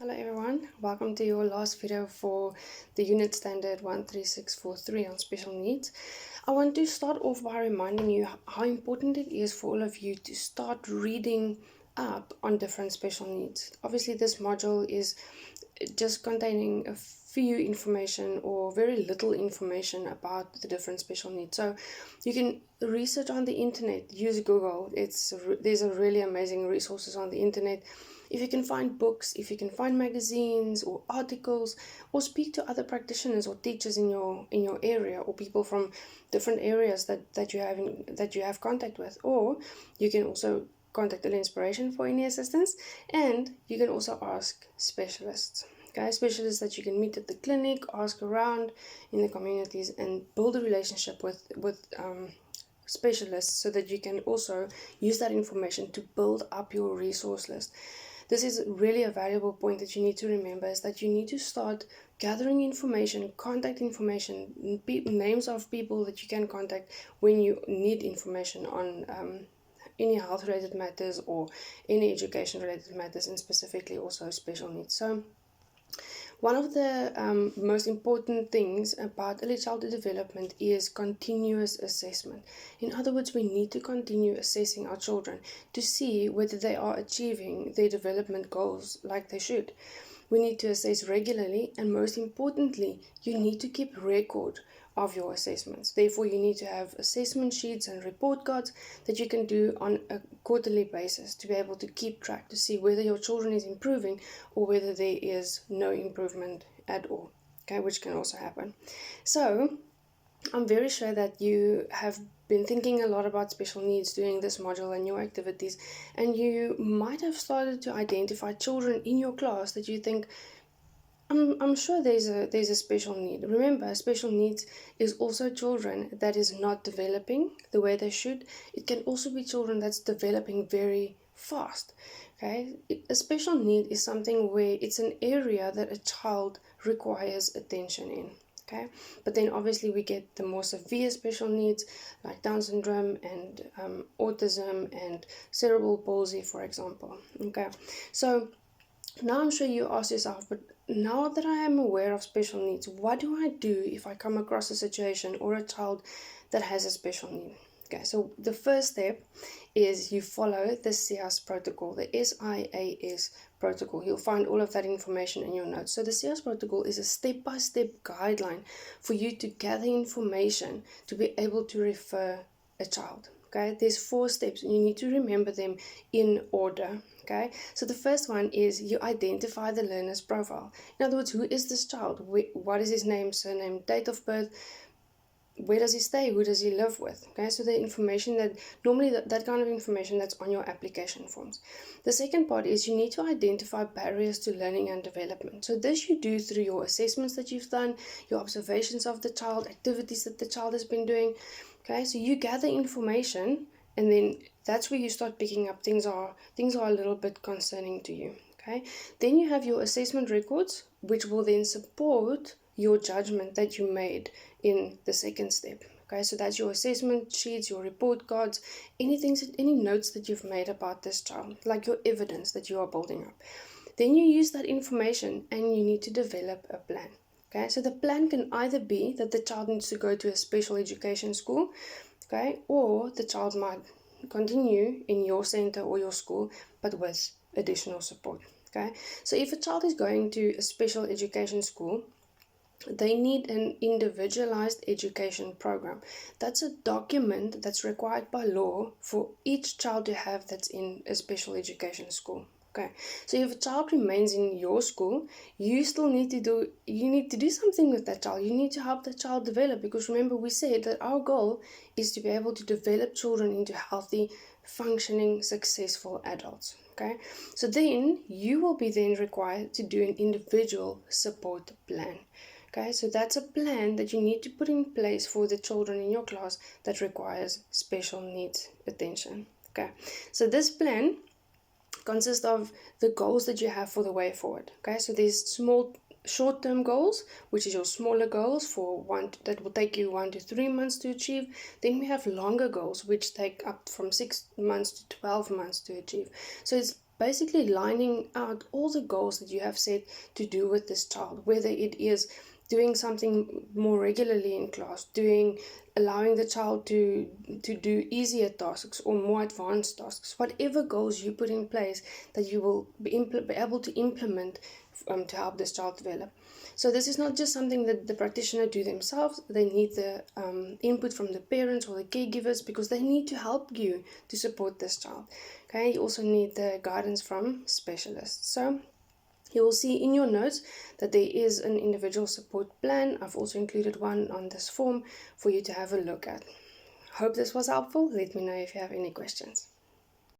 Hello everyone, welcome to your last video for the unit standard 13643 on special needs. I want to start off by reminding you how important it is for all of you to start reading up on different special needs. Obviously this module is just containing a few information or very little information about the different special needs. So you can research on the internet, use Google. There's a really amazing resources on the internet. If you can find books, if you can find magazines or articles, or speak to other practitioners or teachers in your area, or people from different areas that you have contact with, or you can also contact the inspiration for any assistance, and you can also ask specialists. Okay, specialists that you can meet at the clinic, ask around in the communities, and build a relationship with specialists so that you can also use that information to build up your resource list. This is really a valuable point that you need to remember, is that you need to start gathering information, contact information, names of people that you can contact when you need information on any health related matters or any education related matters, and specifically also special needs. So one of the most important things about early childhood development is continuous assessment. In other words, we need to continue assessing our children to see whether they are achieving their development goals like they should. We need to assess regularly, and most importantly, you need to keep record of your assessments. Therefore, you need to have assessment sheets and report cards that you can do on a quarterly basis to be able to keep track, to see whether your children is improving or whether there is no improvement at all, okay, which can also happen. So I'm very sure that you have been thinking a lot about special needs during this module and your activities, and you might have started to identify children in your class that you think, I'm sure there's a special need. Remember, special needs is also children that is not developing the way they should. It can also be children that's developing very fast. Okay, a special need is something where it's an area that a child requires attention in. Okay, but then obviously we get the more severe special needs like Down syndrome and autism and cerebral palsy, for example. Okay, so now I'm sure you ask yourself, but now that I am aware of special needs, what do I do if I come across a situation or a child that has a special need? Okay, so the first step is you follow the SIAS protocol, the SIAS protocol. You'll find all of that information in your notes. So the SIAS protocol is a step-by-step guideline for you to gather information to be able to refer a child. Okay, there's 4 steps and you need to remember them in order. Okay, so the first one is you identify the learner's profile. In other words, who is this child? What is his name, surname, date of birth? Where does he stay? Who does he live with? Okay, so the information that normally that kind of information that's on your application forms. The second part is you need to identify barriers to learning and development. So this you do through your assessments that you've done, your observations of the child, activities that the child has been doing. Okay, so you gather information, and then that's where you start picking up things are a little bit concerning to you. Okay, then you have your assessment records, which will then support your judgment that you made in the second step. Okay, so that's your assessment sheets, your report cards, any notes that you've made about this child, like your evidence that you are building up. Then you use that information and you need to develop a plan. Okay, so the plan can either be that the child needs to go to a special education school, okay, or the child might continue in your center or your school, but with additional support. Okay, so if a child is going to a special education school, they need an individualized education program. That's a document that's required by law for each child to have that's in a special education school. Okay, so if a child remains in your school, you need to do something with that child. You need to help that child develop, because remember we said that our goal is to be able to develop children into healthy, functioning, successful adults. Okay, so then you will be then required to do an individual support plan. Okay, so that's a plan that you need to put in place for the children in your class that requires special needs attention. Okay, so this plan consists of the goals that you have for the way forward. Okay, so there's small short-term goals, which is your smaller goals that will take you 1 to 3 months to achieve. Then we have longer goals, which take up from 6 months to 12 months to achieve. So it's basically lining out all the goals that you have set to do with this child, whether it is doing something more regularly in class, allowing the child to do easier tasks or more advanced tasks, whatever goals you put in place that you will be able to implement to help this child develop. So this is not just something that the practitioner do themselves. They need the input from the parents or the caregivers, because they need to help you to support this child. Okay, you also need the guidance from specialists. So you will see in your notes that there is an individual support plan. I've also included one on this form for you to have a look at. Hope this was helpful. Let me know if you have any questions.